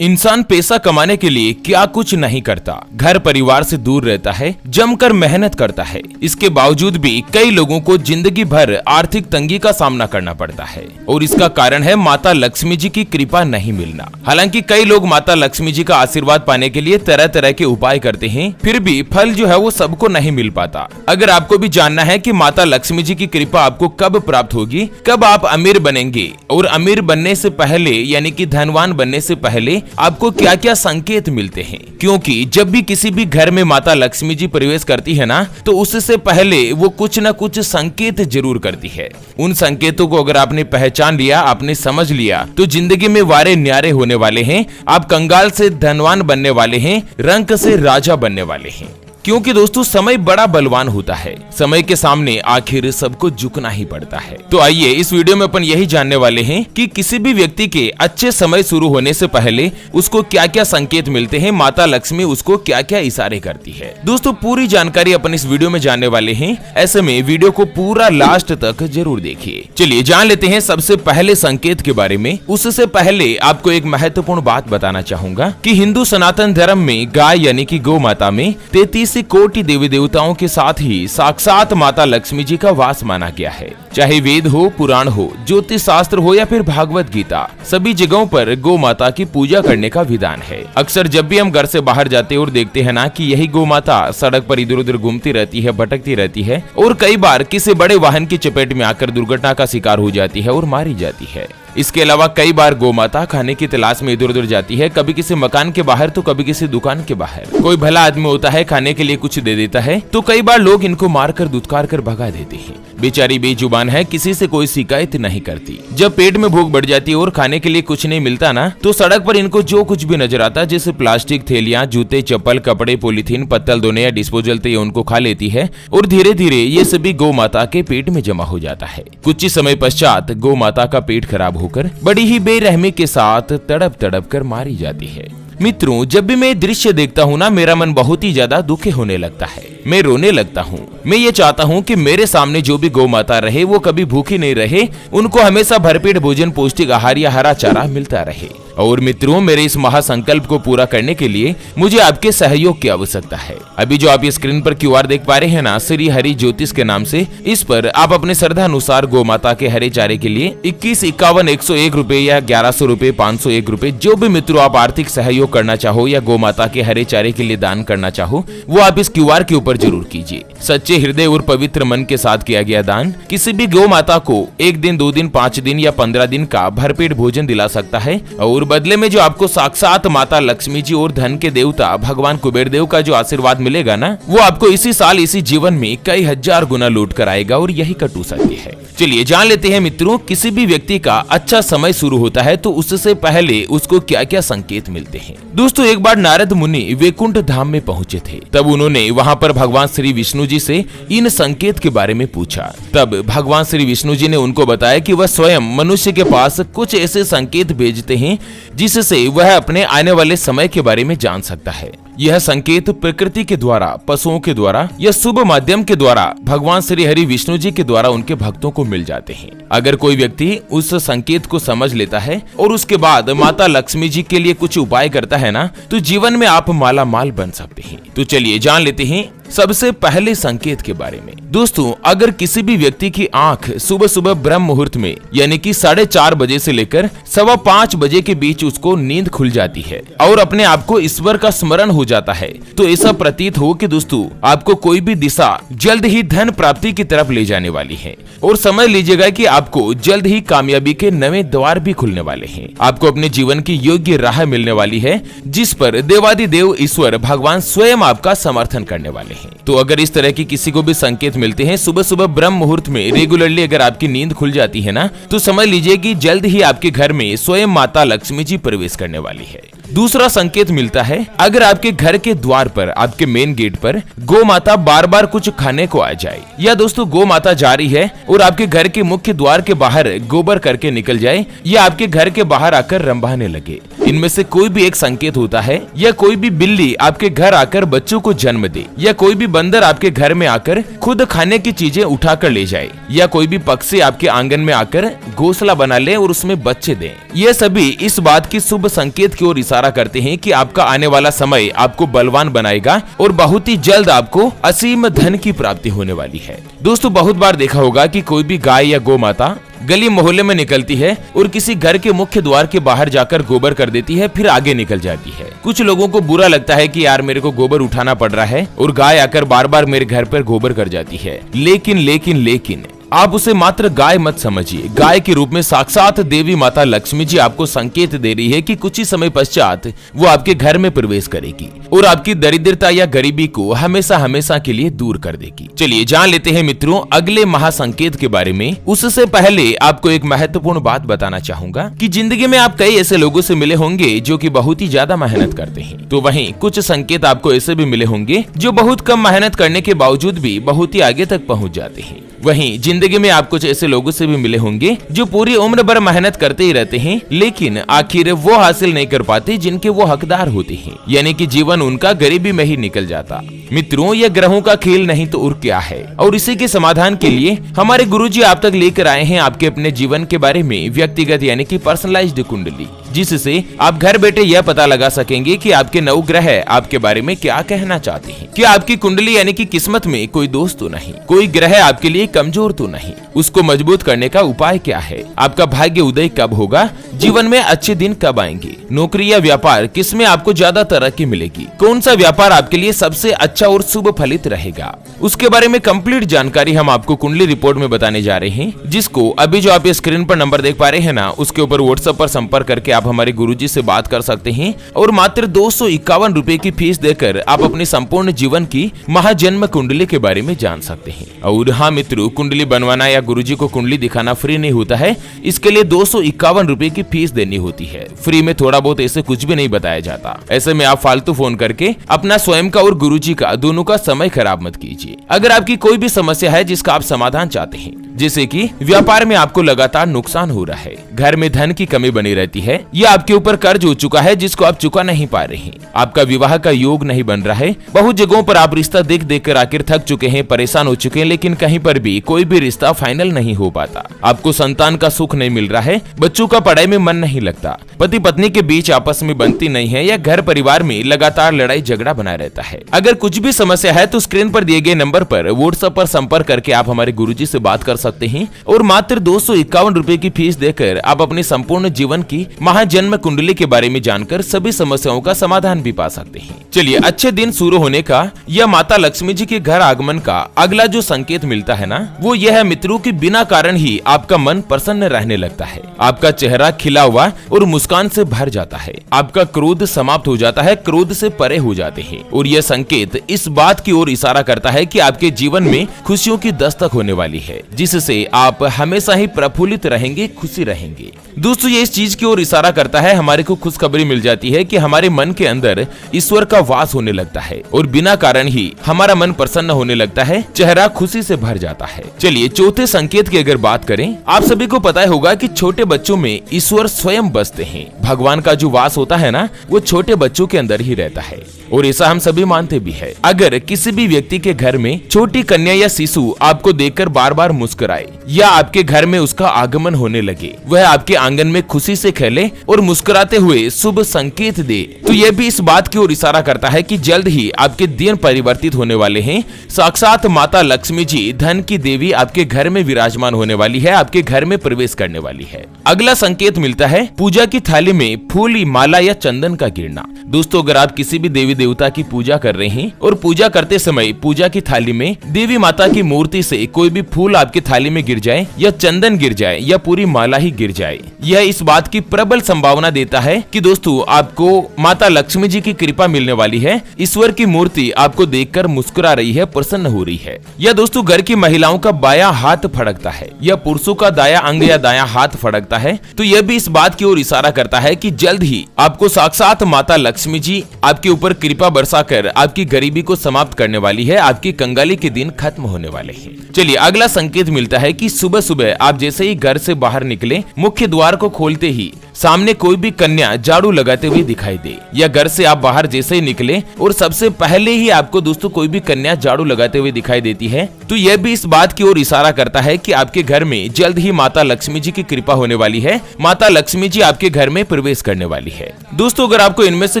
इंसान पैसा कमाने के लिए क्या कुछ नहीं करता, घर परिवार से दूर रहता है, जमकर मेहनत करता है। इसके बावजूद भी कई लोगों को जिंदगी भर आर्थिक तंगी का सामना करना पड़ता है और इसका कारण है माता लक्ष्मी जी की कृपा नहीं मिलना। हालांकि कई लोग माता लक्ष्मी जी का आशीर्वाद पाने के लिए तरह तरह के उपाय करते हैं, फिर भी फल जो है वो सबको नहीं मिल पाता। अगर आपको भी जानना है कि माता लक्ष्मी जी की कृपा आपको कब प्राप्त होगी, कब आप अमीर बनेंगे और अमीर बनने से पहले यानी कि धनवान बनने से पहले आपको क्या क्या संकेत मिलते हैं, क्योंकि जब भी किसी भी घर में माता लक्ष्मी जी प्रवेश करती है ना, तो उससे पहले वो कुछ न कुछ संकेत जरूर करती है। उन संकेतों को अगर आपने पहचान लिया, आपने समझ लिया, तो जिंदगी में वारे न्यारे होने वाले हैं। आप कंगाल से धनवान बनने वाले हैं, रंक से राजा बनने वाले हैं। क्योंकि दोस्तों समय बड़ा बलवान होता है, समय के सामने आखिर सबको झुकना ही पड़ता है। तो आइए इस वीडियो में अपन यही जानने वाले हैं कि किसी भी व्यक्ति के अच्छे समय शुरू होने से पहले उसको क्या क्या संकेत मिलते हैं, माता लक्ष्मी उसको क्या क्या इशारे करती है। दोस्तों पूरी जानकारी अपन इस वीडियो में जानने वाले हैं, ऐसे में वीडियो को पूरा लास्ट तक जरूर देखिए। चलिए जान लेते हैं सबसे पहले संकेत के बारे में। उससे पहले आपको एक महत्वपूर्ण बात बताना चाहूंगा कि हिंदू सनातन धर्म में गाय यानी कि गौ माता में 33 कोटि देवी देवताओं के साथ ही साक्षात माता लक्ष्मी जी का वास माना गया है। चाहे वेद हो, पुराण हो, ज्योतिष शास्त्र हो या फिर भागवत गीता, सभी जगहों पर गौ माता की पूजा करने का विधान है। अक्सर जब भी हम घर से बाहर जाते और देखते हैं ना कि यही गौ माता सड़क पर इधर उधर घूमती रहती है, भटकती रहती है और कई बार किसी बड़े वाहन की चपेट में आकर दुर्घटना का शिकार हो जाती है और मारी जाती है। इसके अलावा कई बार गौ माता खाने की तलाश में इधर उधर जाती है, कभी किसी मकान के बाहर तो कभी किसी दुकान के बाहर। कोई भला आदमी होता है, खाने के लिए कुछ दे देता है, तो कई बार लोग इनको मारकर दुत्कार कर भगा देते हैं। बेचारी बेजुबान है, किसी से कोई शिकायत नहीं करती। जब पेट में भूख बढ़ जाती है और खाने के लिए कुछ नहीं मिलता ना, तो सड़क पर इनको जो कुछ भी नजर आता है, जैसे प्लास्टिक थैलियां, जूते, चप्पल, कपड़े, पॉलीथीन, पत्तल धोने या डिस्पोजल, तो ये उनको खा लेती है और धीरे धीरे ये सभी गौ माता के पेट में जमा हो जाता है। कुछ ही समय पश्चात गौ माता का पेट खराब होकर बड़ी ही बेरहमी के साथ तड़प तड़प कर मारी जाती है। मित्रों, जब भी मैं दृश्य देखता हूँ ना, मेरा मन बहुत ही ज्यादा दुखी होने लगता है। मैं रोने लगता हूँ। मैं ये चाहता हूँ कि मेरे सामने जो भी गौ माता रहे वो कभी भूखी नहीं रहे, उनको हमेशा भरपेट भोजन, पौष्टिक आहार या हरा चारा मिलता रहे। और मित्रों, मेरे इस महासंकल्प को पूरा करने के लिए मुझे आपके सहयोग की आवश्यकता है। अभी जो आप ये स्क्रीन पर QR देख पा रहे हैं ना, श्री हरि ज्योतिष के नाम से, इस पर आप अपने श्रद्धा अनुसार गौ माता के हरे चारे के लिए 21, 51, 101 रुपए या 1100 रुपए, 501 रुपए, जो भी मित्रों आप आर्थिक सहयोग करना चाहो या गौ माता के हरे चारे के लिए दान करना चाहो, वो आप इस QR के ऊपर जरूर कीजिए। सच्चे हृदय और पवित्र मन के साथ किया गया दान किसी भी गौ माता को 1 दिन, 2 दिन, 5 दिन या 15 दिन का भरपेट भोजन दिला सकता है और बदले में जो आपको साक्षात माता लक्ष्मी जी और धन के देवता भगवान कुबेर देव का जो आशीर्वाद मिलेगा ना, वो आपको इसी साल, इसी जीवन में कई हजार गुना लौट कर आएगा और यही कटु सत्य है। चलिए जान लेते हैं मित्रों, किसी भी व्यक्ति का अच्छा समय शुरू होता है तो उससे पहले उसको क्या क्या संकेत मिलते हैं। दोस्तों, एक बार नारद मुनि वैकुंठ धाम में पहुंचे थे। तब उन्होंने वहां पर भगवान श्री विष्णु जी से इन संकेत के बारे में पूछा। तब भगवान श्री विष्णु जी ने उनको बताया कि वह स्वयं मनुष्य के पास कुछ ऐसे संकेत भेजते हैं जिससे वह अपने आने वाले समय के बारे में जान सकता है। यह संकेत प्रकृति के द्वारा, पशुओं के द्वारा या शुभ माध्यम के द्वारा भगवान श्री हरि विष्णु जी के द्वारा उनके भक्तों को मिल जाते हैं। अगर कोई व्यक्ति उस संकेत को समझ लेता है और उसके बाद माता लक्ष्मी जी के लिए कुछ उपाय करता है ना, तो जीवन में आप माला माल बन सकते हैं। तो चलिए जान लेते हैं सबसे पहले संकेत के बारे में। दोस्तों, अगर किसी भी व्यक्ति की आंख सुबह सुबह ब्रह्म मुहूर्त में यानी कि 4:30 बजे से लेकर 5:15 बजे के बीच उसको नींद खुल जाती है और अपने आप को ईश्वर का स्मरण हो जाता है, तो ऐसा प्रतीत हो कि दोस्तों आपको कोई भी दिशा जल्द ही धन प्राप्ति की तरफ ले जाने वाली है और समझ लीजिएगा कि आपको जल्द ही कामयाबी के नए द्वार भी खुलने वाले हैं। आपको अपने जीवन की योग्य राह मिलने वाली है, जिस पर देवादिदेव ईश्वर भगवान स्वयं आपका समर्थन करने वाले हैं। तो अगर इस तरह की किसी को भी संकेत मिलते हैं सुबह सुबह ब्रह्म मुहूर्त में, रेगुलरली अगर आपकी नींद खुल जाती है ना, तो समझ लीजिए कि जल्द ही आपके घर में स्वयं माता लक्ष्मी जी प्रवेश करने वाली है। दूसरा संकेत मिलता है, अगर आपके घर के द्वार पर, आपके मेन गेट पर गौ माता बार बार कुछ खाने को आ जाए, या दोस्तों गौ माता जा रही है और आपके घर के मुख्य द्वार के बाहर गोबर करके निकल जाए, या आपके घर के बाहर आकर रंभाने लगे, इनमें से कोई भी एक संकेत होता है। या कोई भी बिल्ली आपके घर आकर बच्चों को जन्म दे, या कोई भी बंदर आपके घर में आकर खुद खाने की चीजें उठाकर ले जाए, या कोई भी पक्षी आपके आंगन में आकर घोंसला बना ले और उसमें बच्चे दे, ये सभी इस बात की शुभ संकेत की ओर इशारा करते हैं कि आपका आने वाला समय आपको बलवान बनाएगा और बहुत ही जल्द आपको असीम धन की प्राप्ति होने वाली है। दोस्तों बहुत बार देखा होगा कि कोई भी गाय या गौ माता गली मोहल्ले में निकलती है और किसी घर के मुख्य द्वार के बाहर जाकर गोबर कर देती है, फिर आगे निकल जाती है। कुछ लोगों को बुरा लगता है कि यार मेरे को गोबर उठाना पड़ रहा है और गाय आकर बार बार मेरे घर पर गोबर कर जाती है, लेकिन आप उसे मात्र गाय मत समझिए। गाय के रूप में साक्षात देवी माता लक्ष्मी जी आपको संकेत दे रही है कि कुछ ही समय पश्चात वो आपके घर में प्रवेश करेगी और आपकी दरिद्रता या गरीबी को हमेशा हमेशा के लिए दूर कर देगी। चलिए जान लेते हैं मित्रों अगले महासंकेत के बारे में। उससे पहले आपको एक महत्वपूर्ण बात बताना चाहूंगा कि जिंदगी में आप कई ऐसे लोगों से मिले होंगे जो कि बहुत ही ज्यादा मेहनत करते हैं, तो वहीं कुछ संकेत आपको ऐसे भी मिले होंगे जो बहुत कम मेहनत करने के बावजूद भी बहुत ही आगे तक पहुंच जाते हैं। वहीं जिंदगी में आप कुछ ऐसे लोगों से भी मिले होंगे जो पूरी उम्र भर मेहनत करते ही रहते हैं, लेकिन आखिर वो हासिल नहीं कर पाते जिनके वो हकदार होते हैं, यानी कि जीवन उनका गरीबी में ही निकल जाता। मित्रों यह ग्रहों का खेल नहीं तो और क्या है, और इसी के समाधान के लिए हमारे गुरुजी आप तक लेकर आए हैं आपके अपने जीवन के बारे में व्यक्तिगत यानी कि पर्सनलाइज्ड कुंडली, जिससे आप घर बैठे यह पता लगा सकेंगे कि आपके नवग्रह आपके बारे में क्या कहना चाहते हैं। क्या आपकी कुंडली यानी कि किस्मत में कोई दोस्त तो नहीं, कोई ग्रह आपके लिए कमजोर तो नहीं, उसको मजबूत करने का उपाय क्या है, आपका भाग्य उदय कब होगा, जीवन में अच्छे दिन कब आएंगे, नौकरी या व्यापार किसमें आपको ज्यादा तरक्की मिलेगी, कौन सा व्यापार आपके लिए सबसे अच्छा और शुभ फलित रहेगा, उसके बारे में कंप्लीट जानकारी हम आपको कुंडली रिपोर्ट में बताने जा रहे हैं, जिसको अभी जो आप स्क्रीन पर नंबर देख पा रहे हैं ना, उसके ऊपर व्हाट्सएप पर संपर्क करके आप हमारे गुरुजी से बात कर सकते हैं और मात्र 251 रुपए की फीस देकर आप अपने संपूर्ण जीवन की महाजन्म कुंडली के बारे में जान सकते हैं। और हाँ मित्रों, कुंडली बनवाना या गुरुजी को कुंडली दिखाना फ्री नहीं होता है, इसके लिए 251 रुपए की फीस देनी होती है। फ्री में थोड़ा बहुत ऐसे कुछ भी नहीं बताया जाता। ऐसे में आप फालतू फोन करके अपना स्वयं का और गुरुजी का दोनों का समय खराब मत कीजिए। अगर आपकी कोई भी समस्या है जिसका आप समाधान चाहते हैं, जैसे कि व्यापार में आपको लगातार नुकसान हो रहा है, घर में धन की कमी बनी रहती है, या आपके ऊपर कर्ज हो चुका है जिसको आप चुका नहीं पा रहे हैं, आपका विवाह का योग नहीं बन रहा है, बहुत जगहों पर आप रिश्ता देख देख कर आखिर थक चुके हैं, परेशान हो चुके हैं, लेकिन कहीं पर भी कोई भी रिश्ता फाइनल नहीं हो पाता, आपको संतान का सुख नहीं मिल रहा है, बच्चों का पढ़ाई में मन नहीं लगता, पति पत्नी के बीच आपस में बनती नहीं है, या घर परिवार में लगातार लड़ाई झगड़ा बना रहता है। अगर कुछ भी समस्या है तो स्क्रीन पर दिए गए नंबर पर व्हाट्सएप पर संपर्क करके आप हमारे गुरुजी से बात कर सकते हैं और मात्र 251 रुपए की फीस देकर आप अपने संपूर्ण जीवन की महाजन्म कुंडली के बारे में जानकर सभी समस्याओं का समाधान भी पा सकते हैं। चलिए अच्छे दिन शुरू होने का या माता लक्ष्मी जी के घर आगमन का अगला जो संकेत मिलता है ना, वो यह है मित्रों कि बिना कारण ही आपका मन प्रसन्न रहने लगता है, आपका चेहरा खिला हुआ और मुस्कान से भर जाता है, आपका क्रोध समाप्त हो जाता है, क्रोध से परे हो जाते हैं, और यह संकेत इस बात की ओर इशारा करता है कि आपके जीवन में खुशियों की दस्तक होने वाली है, जिससे आप हमेशा ही प्रफुल्लित रहेंगे, खुशी रहेंगे। दोस्तों ये इस चीज की ओर इशारा करता है, हमारे को खुशखबरी मिल जाती है कि हमारे मन के अंदर ईश्वर का वास होने लगता है और बिना कारण ही हमारा मन प्रसन्न होने लगता है, चेहरा खुशी से भर जाता है। चलिए चौथे संकेत की अगर बात करें, आप सभी को पता होगा कि छोटे बच्चों में ईश्वर स्वयं बसते हैं, भगवान का जो वास होता है ना, वो छोटे बच्चों के अंदर ही रहता है, और ऐसा हम सभी मानते भी है। अगर किसी भी व्यक्ति के घर में छोटी कन्या या शिशु आपको देखकर बार बार मुस्कुराए या आपके घर में उसका आगमन होने लगे, वह आपके आंगन में खुशी से खेले और मुस्कुराते हुए शुभ संकेत दे, तो यह भी इस बात की ओर इशारा करता है कि जल्द ही आपके दिन परिवर्तित होने वाले हैं। साक्षात माता लक्ष्मी जी धन की देवी आपके घर में विराजमान होने वाली है, आपके घर में प्रवेश करने वाली है। अगला संकेत मिलता है पूजा की थाली में फूल, माला या चंदन का गिरना। दोस्तों अगर आप किसी भी देवी देवता की पूजा कर रहे हैं और पूजा करते समय पूजा की थाली में देवी माता की मूर्ति से कोई भी फूल आपकी थाली में गिर जाए या चंदन गिर जाए या पूरी माला ही गिर जाए, यह इस बात की प्रबल संभावना देता है कि दोस्तों आपको माता लक्ष्मी जी की कृपा मिलने वाली है, ईश्वर की मूर्ति आपको देखकर मुस्कुरा रही है, प्रसन्न हो रही है। या दोस्तों घर की महिलाओं का बायां हाथ फड़कता है या पुरुषों का दायां अंग या दायां हाथ फड़कता है, तो यह भी इस बात की ओर इशारा करता है कि जल्द ही आपको साक्षात माता लक्ष्मी लक्ष्मी जी आपके ऊपर कृपा बरसाकर आपकी गरीबी को समाप्त करने वाली है, आपकी कंगाली के दिन खत्म होने वाले हैं। चलिए अगला संकेत मिलता है कि सुबह सुबह आप जैसे ही घर से बाहर निकले, मुख्य द्वार को खोलते ही सामने कोई भी कन्या झाड़ू लगाते हुए दिखाई दे, या घर से आप बाहर जैसे ही निकले और सबसे पहले ही आपको दोस्तों कोई भी कन्या झाड़ू लगाते हुए दिखाई देती है, तो यह भी इस बात की ओर इशारा करता है कि आपके घर में जल्द ही माता लक्ष्मी जी की कृपा होने वाली है, माता लक्ष्मी जी आपके घर में प्रवेश करने वाली है। दोस्तों अगर आपको इनमें से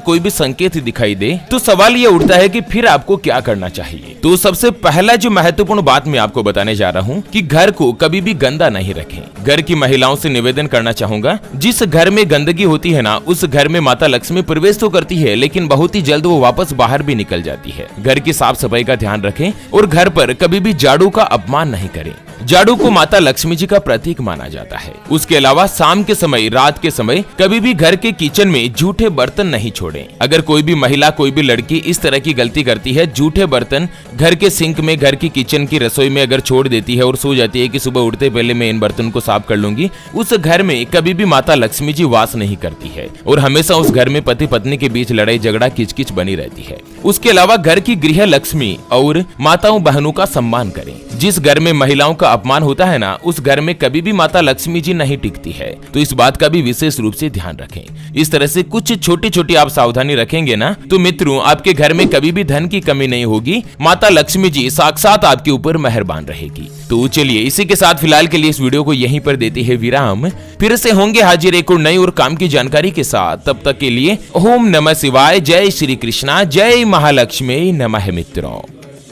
कोई भी संकेत दिखाई दे तो सवाल ये उठता है कि फिर आपको क्या करना चाहिए। तो सबसे पहला जो महत्वपूर्ण बात मैं आपको बताने जा रहा हूँ कि घर को कभी भी गंदा नहीं रखें। घर की महिलाओं से निवेदन करना चाहूंगा, जिस घर में गंदगी होती है ना, उस घर में माता लक्ष्मी प्रवेश तो करती है लेकिन बहुत ही जल्द वो वापस बाहर भी निकल जाती है। घर की साफ सफाई का ध्यान रखें और घर पर कभी भी झाड़ू का अपमान नहीं करें। झाड़ू को माता लक्ष्मी जी का प्रतीक माना जाता है। उसके अलावा शाम के समय, रात के समय कभी भी घर के किचन में जूठे बर्तन नहीं छोड़ें। अगर कोई भी महिला, कोई भी लड़की इस तरह की गलती करती है, जूठे बर्तन घर के सिंक में, घर की किचन की रसोई में अगर छोड़ देती है और सो जाती है कि सुबह उठते पहले मैं इन बर्तन को साफ कर लूंगी, उस घर में कभी भी माता लक्ष्मी जी वास नहीं करती है और हमेशा उस घर में पति पत्नी के बीच लड़ाई झगड़ा किचकिच बनी रहती है। उसके अलावा घर की गृह लक्ष्मी और माताओं बहनों का सम्मान करें। जिस घर में महिलाओं का अपमान होता है ना, उस घर में कभी भी माता लक्ष्मी जी नहीं टिकती है, तो इस बात का भी विशेष रूप से ध्यान रखें। इस तरह से कुछ छोटी छोटी आप सावधानी रखेंगे ना, तो मित्रों आपके घर में कभी भी धन की कमी नहीं होगी, माता लक्ष्मी जी साक्षात आपके ऊपर मेहरबान रहेगी। तो चलिए इसी के साथ फिलहाल के लिए इस वीडियो को यहीं पर देते हैं विराम। फिर से होंगे हाजिर एक और नई और काम की जानकारी के साथ। तब तक के लिए ओम नमः शिवाय, जय श्री कृष्णा, जय महालक्ष्मी नमः मित्रों।